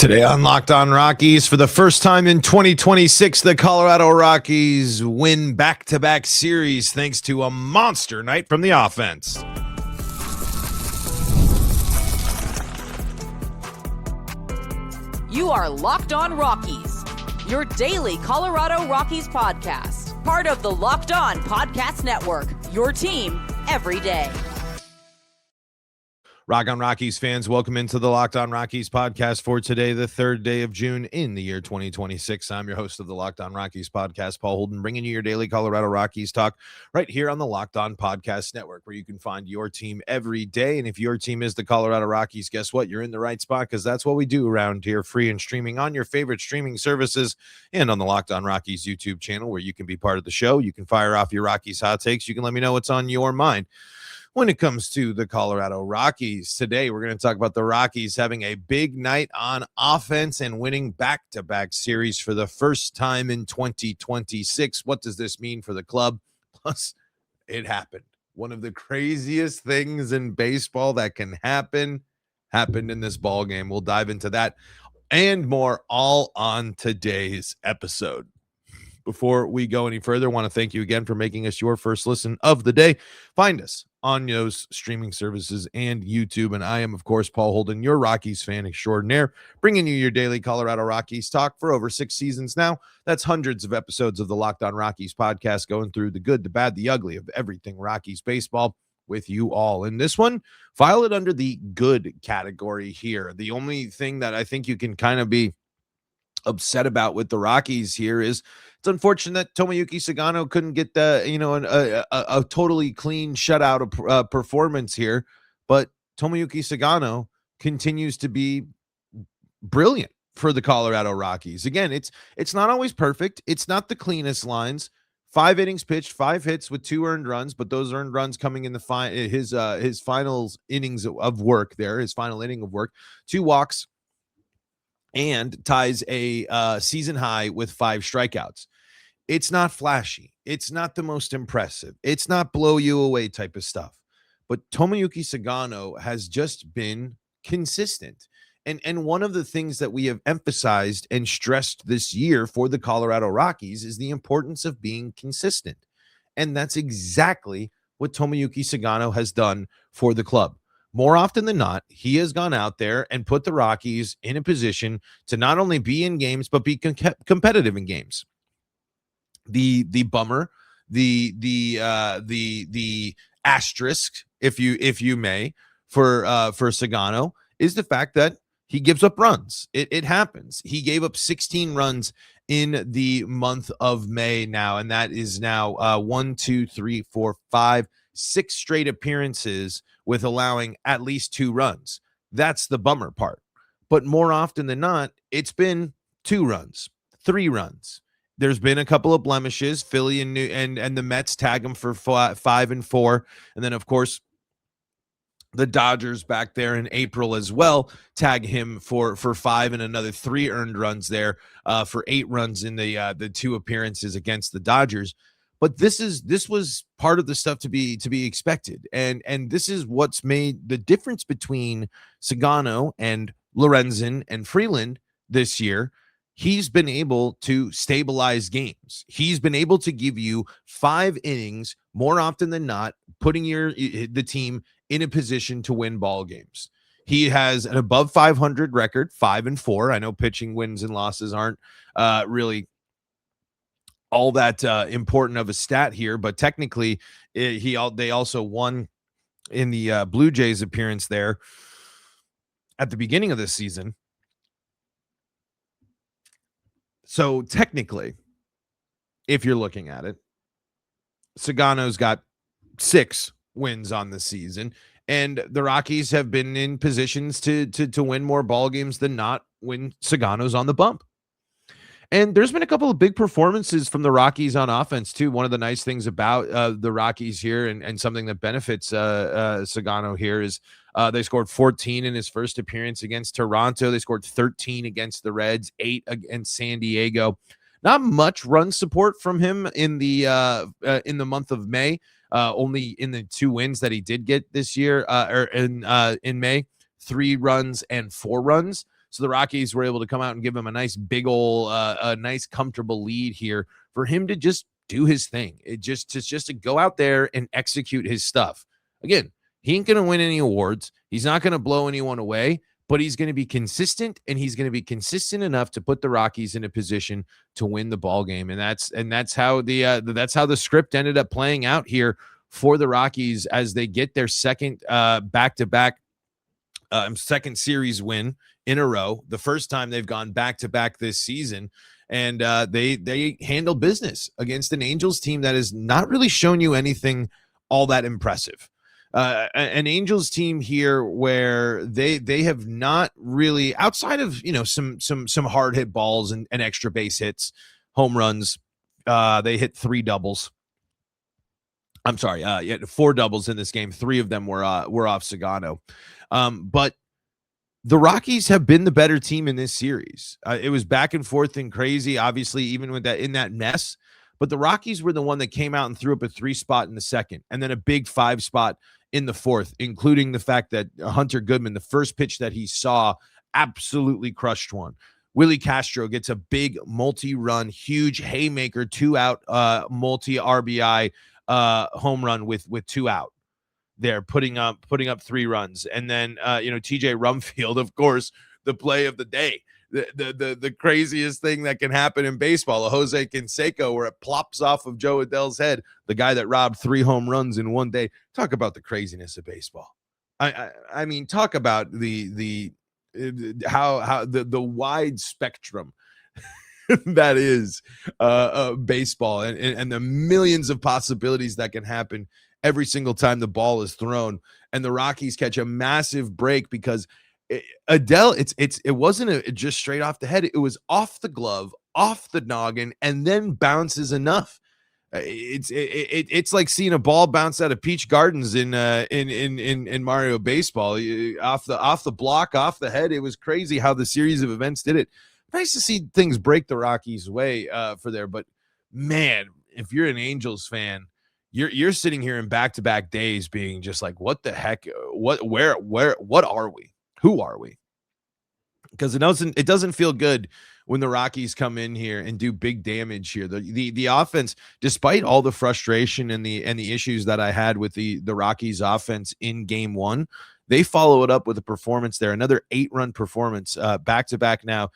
Today on Locked On Rockies, for the first time in 2026, the Colorado Rockies win back-to-back series thanks to a monster night from the offense. You are Locked On Rockies, your daily Colorado Rockies podcast. Part of the Locked On Podcast Network, your team every day. Rock on Rockies fans, welcome into the Locked On Rockies podcast for today, the third day of June in the year 2026. I'm your host of the Locked On Rockies podcast, Paul Holden, bringing you your daily Colorado Rockies talk right here on the Locked On Podcast Network, where you can find your team every day. And if your team is the Colorado Rockies, guess what? You're in the right spot, because that's what we do around here, free and streaming on your favorite streaming services and on the Locked On Rockies YouTube channel, where you can be part of the show. You can fire off your Rockies hot takes. You can let me know what's on your mind when it comes to the Colorado Rockies. Today, we're going to talk about the Rockies having a big night on offense and winning back-to-back series for the first time in 2026. What does this mean for the club? Plus, it happened. One of the craziest things in baseball that can happen happened in this ball game. We'll dive into that and more all on today's episode. Before we go any further, I want to thank you again for making us your first listen of the day. Find us on those streaming services and YouTube. And I am, of course, Paul Holden, your Rockies fan extraordinaire, bringing you your daily Colorado Rockies talk for over 6 seasons now. That's hundreds of episodes of the Locked On Rockies podcast, going through the good, the bad, the ugly of everything Rockies baseball with you all. In this one, file it under the good category here. The only thing that I think you can kind of be upset about with the Rockies here is it's unfortunate that Tomoyuki Sugano couldn't get a totally clean shutout performance here, but Tomoyuki Sugano continues to be brilliant for the Colorado Rockies. Again, it's not always perfect. It's not the cleanest lines. 5 innings pitched, 5 hits with 2 earned runs, but those earned runs coming in the his finals innings of work there, his final inning of work, 2 walks, and ties a season high with 5 strikeouts. It's not flashy. It's not the most impressive. It's not blow you away type of stuff. But Tomoyuki Sugano has just been consistent. And one of the things that we have emphasized and stressed this year for the Colorado Rockies is the importance of being consistent. And that's exactly what Tomoyuki Sugano has done for the club. More often than not, he has gone out there and put the Rockies in a position to not only be in games, but be competitive in games. The bummer, the asterisk, if you may, for Sugano, is the fact that he gives up runs. It happens. He gave up 16 runs in the month of May now, and that is now 6 straight appearances with allowing at least 2 runs. That's the bummer part. But more often than not, it's been 2 runs, 3 runs. There's been a couple of blemishes. Philly and the Mets tag him for 5 and 4. And then, of course, the Dodgers back there in April as well tag him for 5 and another 3 earned runs there for 8 runs in the 2 appearances against the Dodgers. But this was part of the stuff to be expected. And this is what's made the difference between Sugano and Lorenzen and Freeland this year. He's been able to stabilize games. He's been able to give you 5 innings more often than not, putting the team in a position to win ball games. He has an above 500 record, 5 and 4. I know pitching wins and losses aren't really all that important of a stat here, but technically they also won in the Blue Jays appearance there at the beginning of this season. So technically, if you're looking at it, Sugano's got 6 wins on the season, and the Rockies have been in positions to win more ball games than not when Sugano's on the bump. And there's been a couple of big performances from the Rockies on offense, too. One of the nice things about the Rockies here and something that benefits Sugano here is they scored 14 in his first appearance against Toronto. They scored 13 against the Reds, 8 against San Diego. Not much run support from him in the month of May, only in the 2 wins that he did get this year or in May, 3 runs and 4 runs. So the Rockies were able to come out and give him a nice big a nice comfortable lead here for him to just do his thing. It just to go out there and execute his stuff. Again, he ain't going to win any awards. He's not going to blow anyone away, but he's going to be consistent, and he's going to be consistent enough to put the Rockies in a position to win the ball game. And that's how the script ended up playing out here for the Rockies as they get their second back-to-back second series win in a row. The first time they've gone back-to-back this season. And they handle business against an Angels team that has not really shown you anything all that impressive. An Angels team here where they have not really, outside of some hard hit balls and extra base hits, home runs. They hit 3 doubles. I'm sorry, 4 doubles in this game. 3 of them were off Sugano. But the Rockies have been the better team in this series. It was back and forth and crazy, obviously, even with that in that mess. But the Rockies were the one that came out and threw up a 3 spot in the second, and then a big 5 spot in the fourth, including the fact that Hunter Goodman, the first pitch that he saw, absolutely crushed one. Willie Castro gets a big multi-run, huge haymaker, 2-out multi-RBI home run with 2 out. There putting up 3 runs. And then TJ Rumfield, of course, the play of the day, the craziest thing that can happen in baseball, a Jose Canseco where it plops off of Joe Adell's head, the guy that robbed 3 home runs in one day. Talk about the craziness of baseball. I mean, talk about the wide spectrum that is baseball and the millions of possibilities that can happen every single time the ball is thrown. And the Rockies catch a massive break because Adell, it wasn't just straight off the head. It was off the glove, off the noggin, and then bounces enough. It's like seeing a ball bounce out of Peach Gardens in Mario Baseball, off the block, off the head. It was crazy how the series of events did it. Nice to see things break the Rockies' way for there. But man, if you're an Angels fan, you're sitting here in back-to-back days being just like, what the heck? What are we? Who are we? Because it doesn't feel good when the Rockies come in here and do big damage here. The offense, despite all the frustration and the issues that I had with the Rockies offense in game 1, they follow it up with a performance there, another 8-run performance, back-to-back now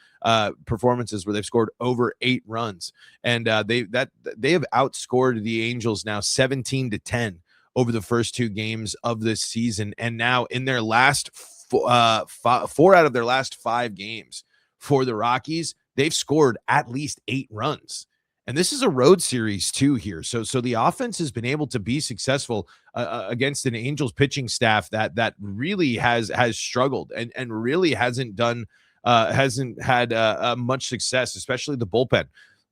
performances where they've scored over 8 runs. And they have outscored the Angels now 17-10 over the first 2 games of this season. And now in their last 4 out of their last 5 games for the Rockies, they've scored at least 8 runs. And this is a road series too here. So the offense has been able to be successful against an Angels pitching staff that really has struggled and really hasn't had much success, especially the bullpen.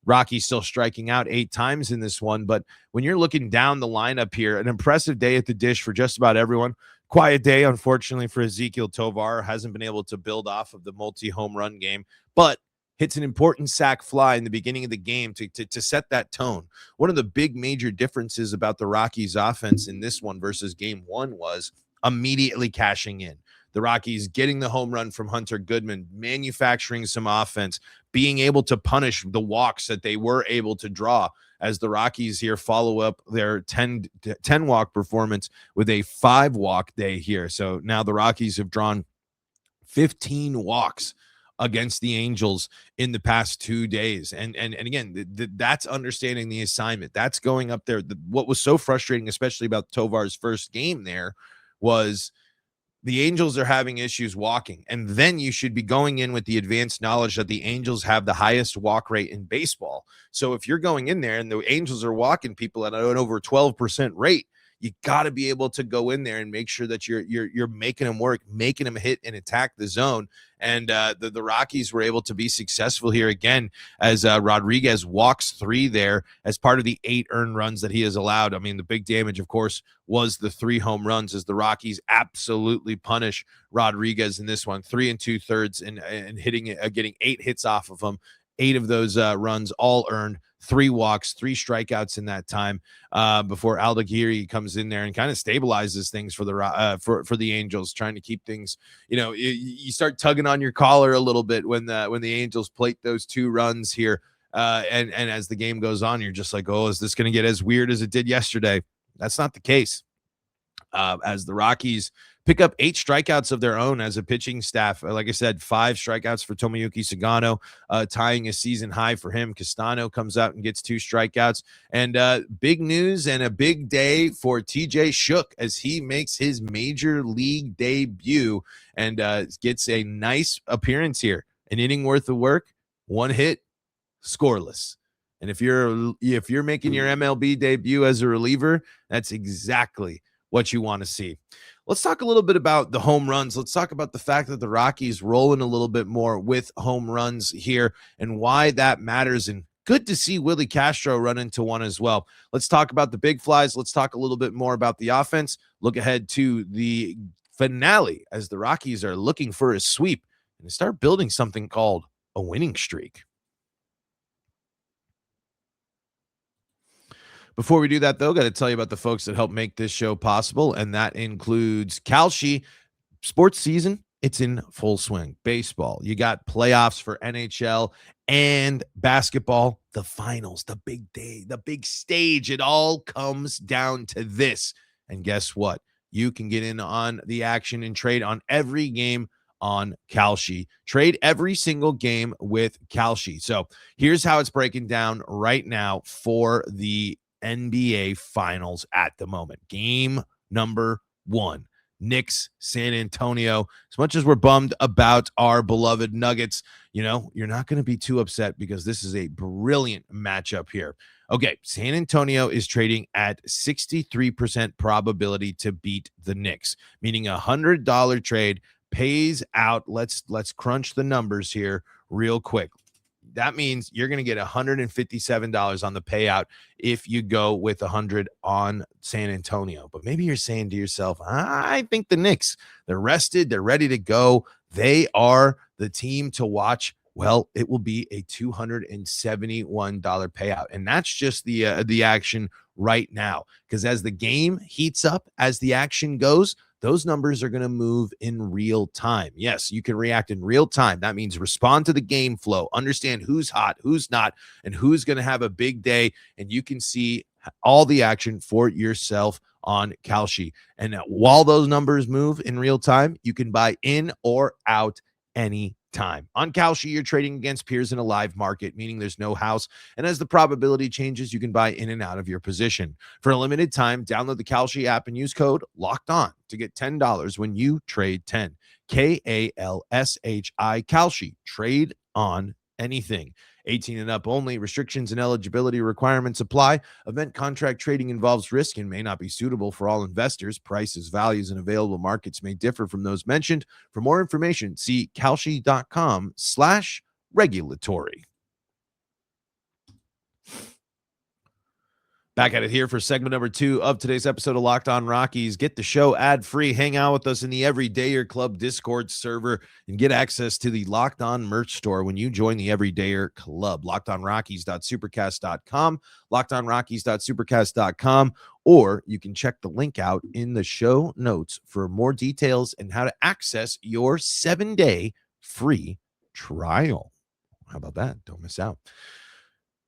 Rockies still striking out 8 times in this one. But when you're looking down the lineup here, an impressive day at the dish for just about everyone. Quiet day, unfortunately, for Ezequiel Tovar. Hasn't been able to build off of the multi-home run game, but hits an important sac fly in the beginning of the game to set that tone. One of the big major differences about the Rockies offense in this one versus game 1 was immediately cashing in. The Rockies getting the home run from Hunter Goodman, manufacturing some offense, being able to punish the walks that they were able to draw, as the Rockies here follow up their 10 walk performance with a 5 walk day here. So now the Rockies have drawn 15 walks against the Angels in the past 2 days. And again, that's understanding the assignment. That's going up there. What was so frustrating, especially about Tovar's first game there, was the Angels are having issues walking. And then you should be going in with the advanced knowledge that the Angels have the highest walk rate in baseball. So if you're going in there and the Angels are walking people at an over 12% rate, you got to be able to go in there and make sure that you're making them work, making them hit and attack the zone. And the Rockies were able to be successful here again as Rodriguez walks 3 there as part of the 8 earned runs that he has allowed. I mean, the big damage, of course, was the 3 home runs as the Rockies absolutely punish Rodriguez in this one, 3 2/3 and hitting it, getting 8 hits off of him 8 of those runs all earned, 3 walks, 3 strikeouts in that time before Aldaguiri comes in there and kind of stabilizes things for the Angels, trying to keep things, you start tugging on your collar a little bit when the Angels plate those 2 runs here. And as the game goes on, you're just like, oh, is this going to get as weird as it did yesterday? That's not the case. As the Rockies pick up 8 strikeouts of their own as a pitching staff. Like I said, 5 strikeouts for Tomoyuki Sugano, tying a season high for him. Castano comes out and gets 2 strikeouts. And big news and a big day for TJ Shook as he makes his major league debut and gets a nice appearance here. An inning worth of work, 1 hit, scoreless. And if you're making your MLB debut as a reliever, that's exactly what you want to see. Let's talk a little bit about the home runs. Let's talk about the fact that the Rockies rolling a little bit more with home runs here and why that matters. And good to see Willie Castro run into one as well. Let's talk about the big flies. Let's talk a little bit more about the offense. Look ahead to the finale as the Rockies are looking for a sweep and start building something called a winning streak. Before we do that, though, got to tell you about the folks that help make this show possible, and that includes KALSHI. Sports season, it's in full swing. Baseball, you got playoffs for NHL and basketball, the finals, the big day, the big stage. It all comes down to this. And guess what? You can get in on the action and trade on every game on KALSHI. Trade every single game with KALSHI. So here's how it's breaking down right now for the NBA Finals at the moment. Game number 1, Knicks, San Antonio. As much as we're bummed about our beloved Nuggets, you're not going to be too upset because this is a brilliant matchup here. Okay, San Antonio is trading at 63% probability to beat the Knicks, meaning $100 trade pays out. Let's crunch the numbers here real quick. That means you're going to get $157 on the payout if you go with 100 on San Antonio. But maybe you're saying to yourself, I think the Knicks, they're rested, they're ready to go. They are the team to watch. Well, it will be a $271 payout. And that's just the action right now. Because as the game heats up, as the action goes, those numbers are going to move in real time. Yes, you can react in real time. That means respond to the game flow, understand who's hot, who's not, and who's going to have a big day. And you can see all the action for yourself on KALSHI. And while those numbers move in real time, you can buy in or out any time. On KALSHI, you're trading against peers in a live market, meaning there's no house. And as the probability changes, you can buy in and out of your position. For a limited time, download the KALSHI app and use code LOCKEDON to get $10 when you trade 10. KALSHI, KALSHI. Trade on anything. 18 and up only. Restrictions and eligibility requirements apply. Event contract trading involves risk and may not be suitable for all investors. Prices, values, and available markets may differ from those mentioned. For more information, see kalshi.com/regulatory. Back at it here for segment number 2 of today's episode of Locked On Rockies. Get the show ad-free. Hang out with us in the Everydayer Club Discord server and get access to the Locked On merch store when you join the Everydayer Club. LockedOnRockies.supercast.com, LockedOnRockies.supercast.com, or you can check the link out in the show notes for more details and how to access your 7-day free trial. How about that? Don't miss out.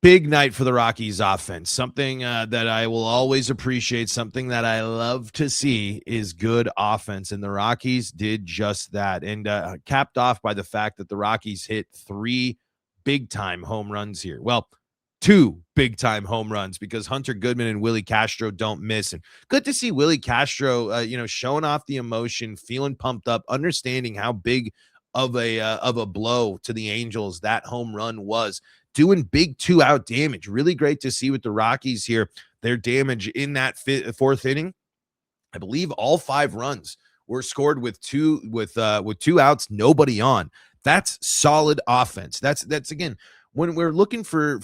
Big night for the Rockies offense. Something that I will always appreciate, something that I love to see is good offense. And the Rockies did just that. And capped off by the fact that the Rockies hit 3 big-time home runs here. Well, 2 big-time home runs because Hunter Goodman and Willie Castro don't miss. And good to see Willie Castro, showing off the emotion, feeling pumped up, understanding how big of a blow to the Angels that home run was. Doing big 2-out damage. Really great to see with the Rockies here. Their damage in that 4th inning. I believe all 5 runs were scored with 2 outs, nobody on. That's solid offense. That's again, when we're looking for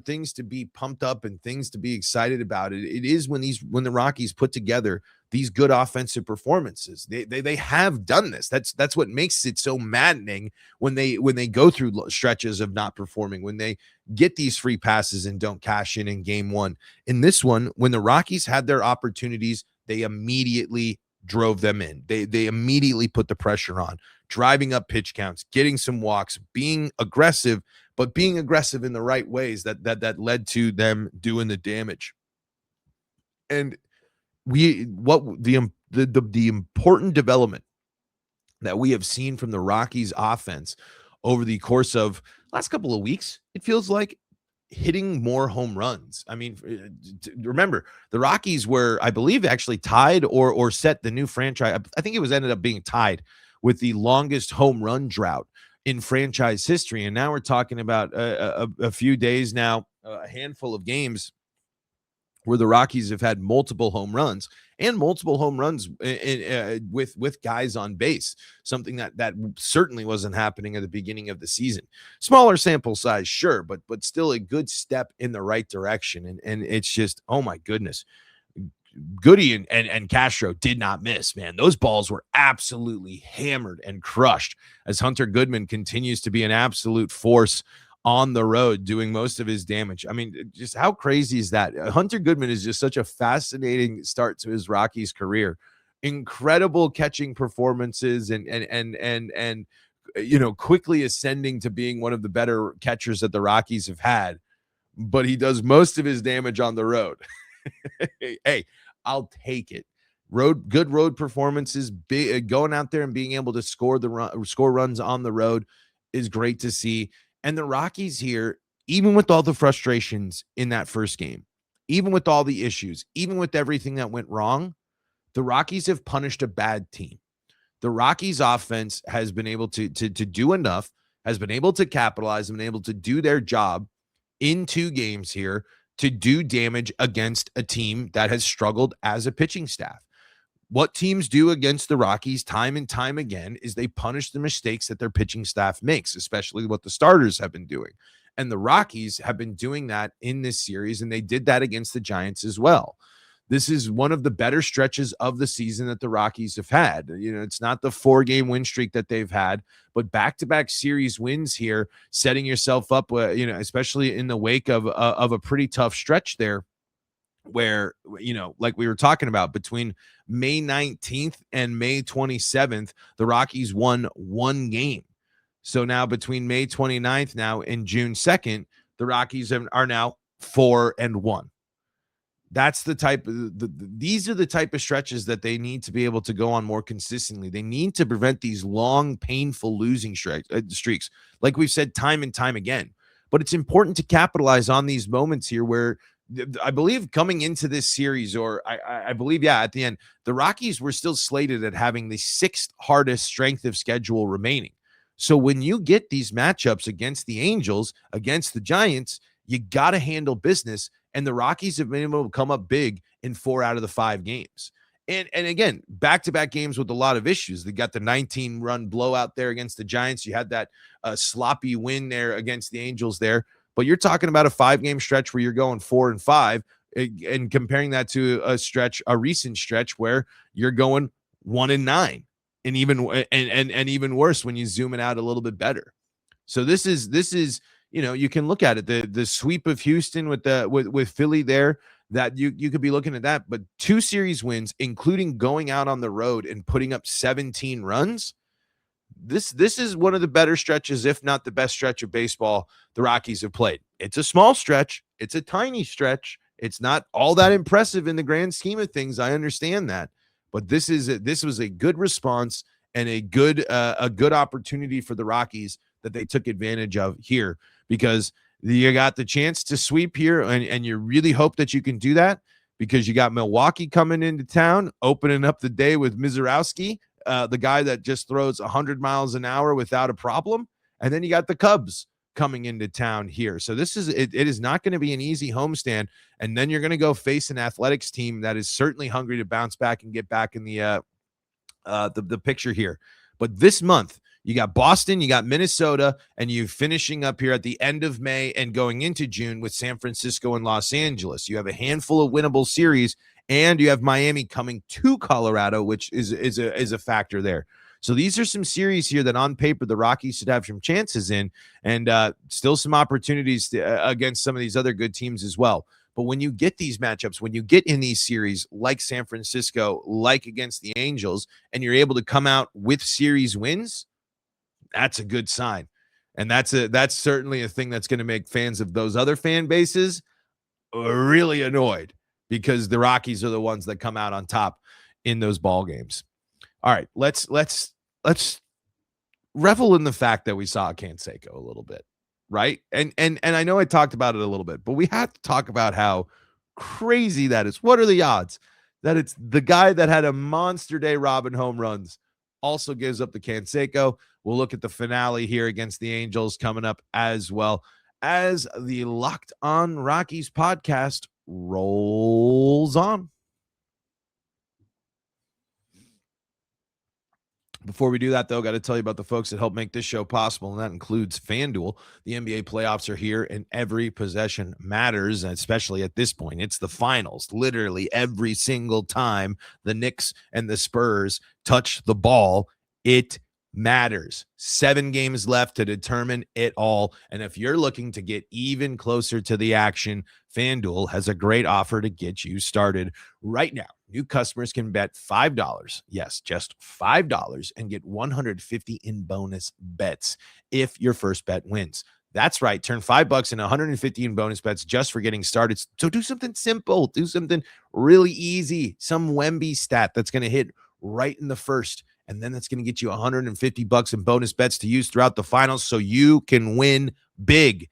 things to be pumped up and things to be excited about, it is when the Rockies put together these good offensive performances. They have done this. That's what makes it so maddening when they go through stretches of not performing, when they get these free passes and don't cash in game one. In this one, when the Rockies had their opportunities, they immediately drove them in. They immediately put the pressure on, driving up pitch counts, getting some walks, being aggressive, but being aggressive in the right ways that led to them doing the damage. And the important development that we have seen from the Rockies offense over the course of last couple of weeks, it feels like hitting more home runs. I mean, remember, the Rockies were, I believe, actually tied or set the new franchise. I think it was ended up being tied with the longest home run drought in franchise history. And now we're talking about a few days now, a handful of games where the Rockies have had multiple home runs with guys on base, something that certainly wasn't happening at the beginning of the season. Smaller sample size, sure, but still a good step in the right direction. And it's just, oh my goodness, Goody and Castro did not miss, man. Those balls were absolutely hammered and crushed as Hunter Goodman continues to be an absolute force on the road doing most of his damage. I mean, just how crazy is that? Hunter Goodman is just such a fascinating start to his Rockies career. Incredible catching performances and quickly ascending to being one of the better catchers that the Rockies have had, but he does most of his damage on the road. Hey, I'll take it. Good road performances, going out there and being able to score runs on the road is great to see. And the Rockies here, even with all the frustrations in that first game, even with all the issues, even with everything that went wrong, the Rockies have punished a bad team. The Rockies offense has been able to do enough, has been able to capitalize, and been able to do their job in 2 games here to do damage against a team that has struggled as a pitching staff. What teams do against the Rockies time and time again is they punish the mistakes that their pitching staff makes, especially what the starters have been doing. And the Rockies have been doing that in this series, and they did that against the Giants as well. This is one of the better stretches of the season that the Rockies have had. It's not the 4-game win streak that they've had, but back-to-back series wins here, setting yourself up, especially in the wake of a pretty tough stretch there, where, like we were talking about, between May 19th and May 27th, the Rockies won 1 game. So now between May 29th now and June 2nd, the Rockies are now 4-1. That's the type of these are the type of stretches that they need to be able to go on more consistently. They need to prevent these long, painful losing streaks, like we've said time and time again. But it's important to capitalize on these moments here where I believe coming into this series, or I believe, at the end, the Rockies were still slated at having the 6th hardest strength of schedule remaining. So when you get these matchups against the Angels, against the Giants, you got to handle business. And the Rockies have been able to come up big in 4 out of the 5 games. And again, back-to-back games with a lot of issues. They got the 19-run blowout there against the Giants. You had that sloppy win there against the Angels there. But you're talking about a 5-game stretch where you're going 4-5, and comparing that to a recent stretch where you're going 1-9, and even worse when you zoom it out a little bit better. So this is you can look at it, the sweep of Houston with Philly there, that you could be looking at that, but 2 series wins, including going out on the road and putting up 17 runs. This is one of the better stretches, if not the best stretch of baseball the Rockies have played. It's a small stretch. It's a tiny stretch. It's not all that impressive in the grand scheme of things. I understand that, but this was a good response and a good opportunity for the Rockies that they took advantage of here, because you got the chance to sweep here, and you really hope that you can do that, because you got Milwaukee coming into town, opening up the day with Mizorowski, the guy that just throws 100 miles an hour without a problem. And then you got the Cubs coming into town here. So it is not going to be an easy homestand. And then you're going to go face an Athletics team that is certainly hungry to bounce back and get back in the picture here. But this month, you got Boston, you got Minnesota, and you finishing up here at the end of May and going into June with San Francisco and Los Angeles. You have a handful of winnable series, and you have Miami coming to Colorado, which is a factor there. So these are some series here that on paper the Rockies should have some chances in, and still some opportunities against some of these other good teams as well. But when you get these matchups, when you get in these series like San Francisco, like against the Angels, and you're able to come out with series wins, that's a good sign. And that's certainly a thing that's going to make fans of those other fan bases really annoyed, because the Rockies are the ones that come out on top in those ball games. All right, let's revel in the fact that we saw Canseco a little bit, right? And I know I talked about it a little bit, but we have to talk about how crazy that is. What are the odds that it's the guy that had a monster day robbing home runs also gives up the Canseco? We'll look at the finale here against the Angels coming up, as well as the Locked On Rockies podcast rolls on. Before we do that, though, got to tell you about the folks that help make this show possible, and that includes FanDuel. The NBA playoffs are here, and every possession matters, and especially at this point. It's the finals. Literally every single time the Knicks and the Spurs touch the ball, it matters. 7 games left to determine it all, and if you're looking to get even closer to the action, FanDuel has a great offer to get you started right now. New customers can bet $5, yes, just $5, and get $150 in bonus bets if your first bet wins. That's right. Turn $5 into $150 in bonus bets just for getting started. So do something simple. Do something really easy. Some Wemby stat that's going to hit right in the first, and then that's going to get you $150 in bonus bets to use throughout the finals so you can win big.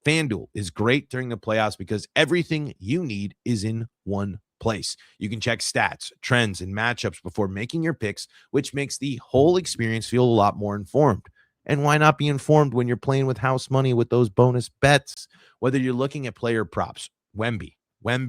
FanDuel is great during the playoffs because everything you need is in one place. You can check stats, trends, and matchups before making your picks, which makes the whole experience feel a lot more informed. And why not be informed when you're playing with house money with those bonus bets? Whether you're looking at player props, Wemby, and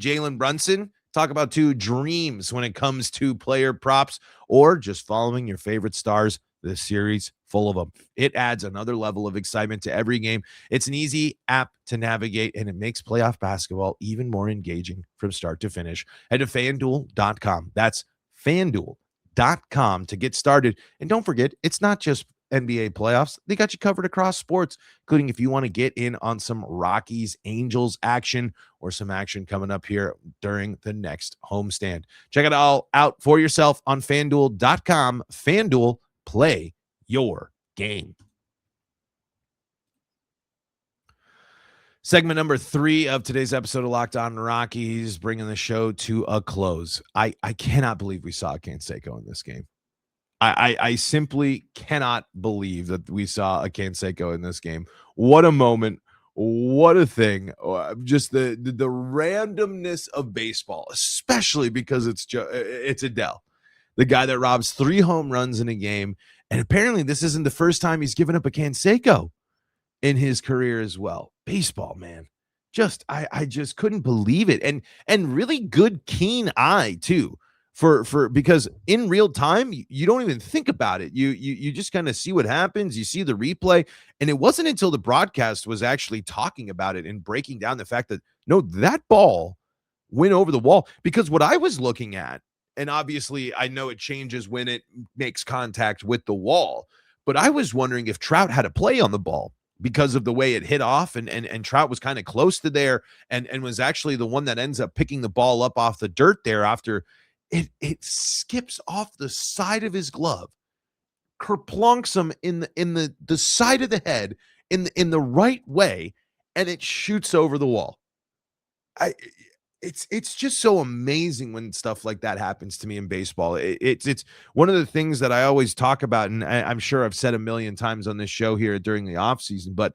Jalen Brunson, talk about 2 dreams when it comes to player props, or just following your favorite stars. This series full of them. It adds another level of excitement to every game. It's an easy app to navigate, and it makes playoff basketball even more engaging from start to finish. Head to FanDuel.com. That's FanDuel.com to get started. And don't forget, it's not just NBA playoffs. They got you covered across sports, including if you want to get in on some Rockies Angels action or some action coming up here during the next homestand. Check it all out for yourself on FanDuel.com. FanDuel, play your game. Segment number 3 of today's episode of Locked On Rockies, bringing the show to a close. I cannot believe we saw Canseco in this game. I simply cannot believe that we saw a Canseco in this game. What a moment. What a thing. Just the randomness of baseball, especially because it's Adele, the guy that robs 3 home runs in a game. And apparently this isn't the first time he's given up a Canseco in his career as well. Baseball, man. I just couldn't believe it. And really good, keen eye too, for because in real time, you don't even think about it. You just kind of see what happens. You see the replay. And it wasn't until the broadcast was actually talking about it and breaking down the fact that, no, that ball went over the wall. Because what I was looking at, and obviously I know it changes when it makes contact with the wall, but I was wondering if Trout had a play on the ball because of the way it hit off, and Trout was kind of close to there and was actually the one that ends up picking the ball up off the dirt there after it skips off the side of his glove, kerplunks him in the side of the head in the right way, and it shoots over the wall. It's just so amazing when stuff like that happens to me in baseball. It's one of the things that I always talk about, and I'm sure I've said a million times on this show here during the offseason, but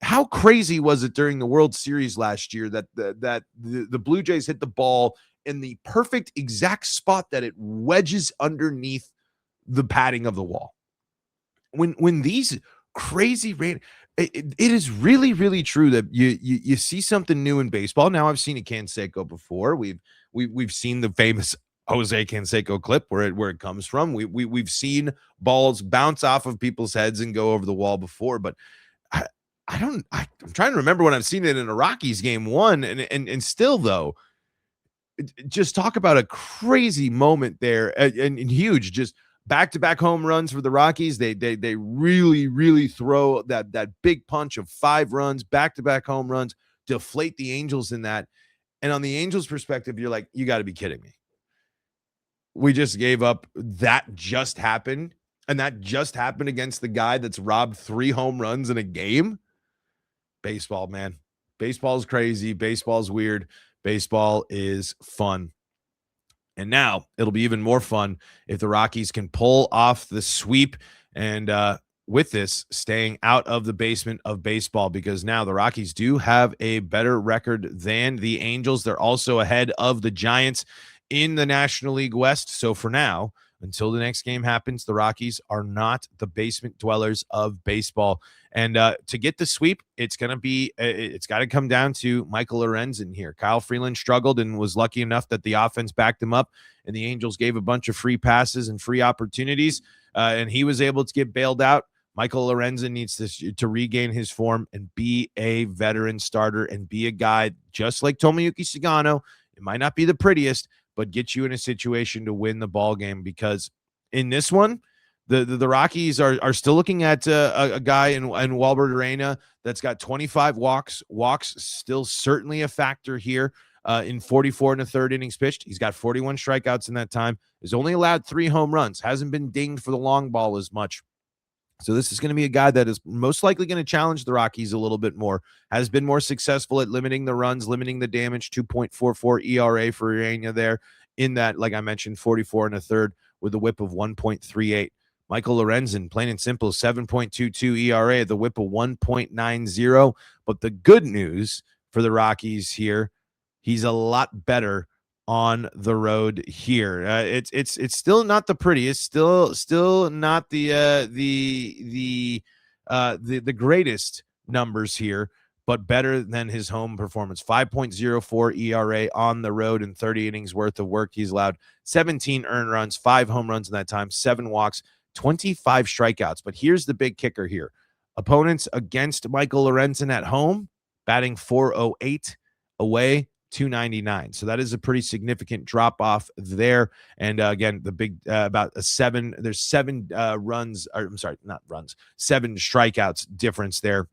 how crazy was it during the World Series last year that the Blue Jays hit the ball in the perfect exact spot that it wedges underneath the padding of the wall? When these crazy it is really, really true that you see something new in baseball. Now, I've seen a Canseco before. We've seen the famous Jose Canseco clip where it comes from. We've seen balls bounce off of people's heads and go over the wall before, but I'm trying to remember when I've seen it in a Rockies game one, and still though, just talk about a crazy moment there, and huge, just back-to-back home runs for the Rockies. They really throw that big punch of 5 runs, back-to-back home runs, deflate the Angels in that. And on the Angels' perspective, you're like, you got to be kidding me. We just gave up. That just happened, and that just happened against the guy that's robbed 3 home runs in a game. Baseball, man. Baseball's crazy. Baseball's weird. Baseball is fun. And now it'll be even more fun if the Rockies can pull off the sweep and with this, staying out of the basement of baseball, because now the Rockies do have a better record than the Angels. They're also ahead of the Giants in the National League West. So for now, until the next game happens, the Rockies are not the basement dwellers of baseball. And to get the sweep, it's got to come down to Michael Lorenzen here. Kyle Freeland struggled and was lucky enough that the offense backed him up, and the Angels gave a bunch of free passes and free opportunities, and he was able to get bailed out. Michael Lorenzen needs to regain his form and be a veteran starter and be a guy just like Tomoyuki Sugano. It might not be the prettiest, but get you in a situation to win the ball game, because in this one, the Rockies are still looking at a guy in Walbert Arena that's got 25 walks. Walks still certainly a factor here in 44 and a third innings pitched. He's got 41 strikeouts in that time. Has only allowed 3 home runs. Hasn't been dinged for the long ball as much. So this is going to be a guy that is most likely going to challenge the Rockies a little bit more. Has been more successful at limiting the runs, limiting the damage. 2.44 ERA for Urania there in that, like I mentioned, 44 and a third with a whip of 1.38. Michael Lorenzen, plain and simple, 7.22 ERA, the whip of 1.90. But the good news for the Rockies here, he's a lot better on the road here. It's still not the prettiest, still not the greatest numbers here, but better than his home performance. 5.04 ERA on the road in 30 innings worth of work. He's allowed 17 earned runs, 5 home runs in that time, 7 walks, 25 strikeouts. But here's the big kicker here. Opponents against Michael Lorenzen at home, batting .408, away .299. So that is a pretty significant drop off there. And again, the big about a 7. There's 7 runs. Or, I'm sorry, not runs. 7 strikeouts difference there,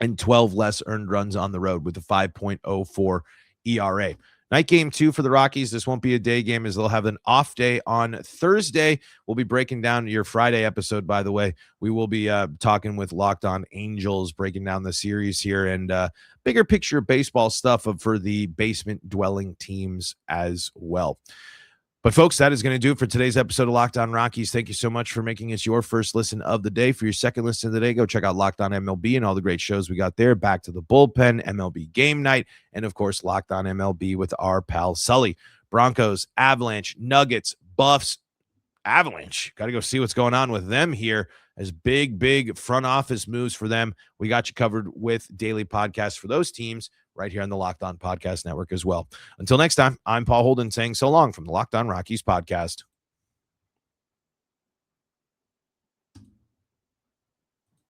and 12 less earned runs on the road with a 5.04 ERA. Night game 2 for the Rockies. This won't be a day game, as they'll have an off day on Thursday. We'll be breaking down your Friday episode, by the way. We will be talking with Locked On Angels, breaking down the series here, and bigger picture baseball stuff for the basement dwelling teams as well. But folks, that is going to do it for today's episode of Locked On Rockies. Thank you so much for making us your first listen of the day. For your second listen of the day, go check out Locked On MLB and all the great shows we got there. Back to the Bullpen, MLB Game Night, and of course, Locked On MLB with our pal Sully. Broncos, Avalanche, Nuggets, Buffs, Avalanche. Got to go see what's going on with them here, as big front office moves for them. We got you covered with daily podcasts for those teams right here on the Locked On Podcast Network as well. Until next time, I'm Paul Holden saying so long from the Locked On Rockies podcast.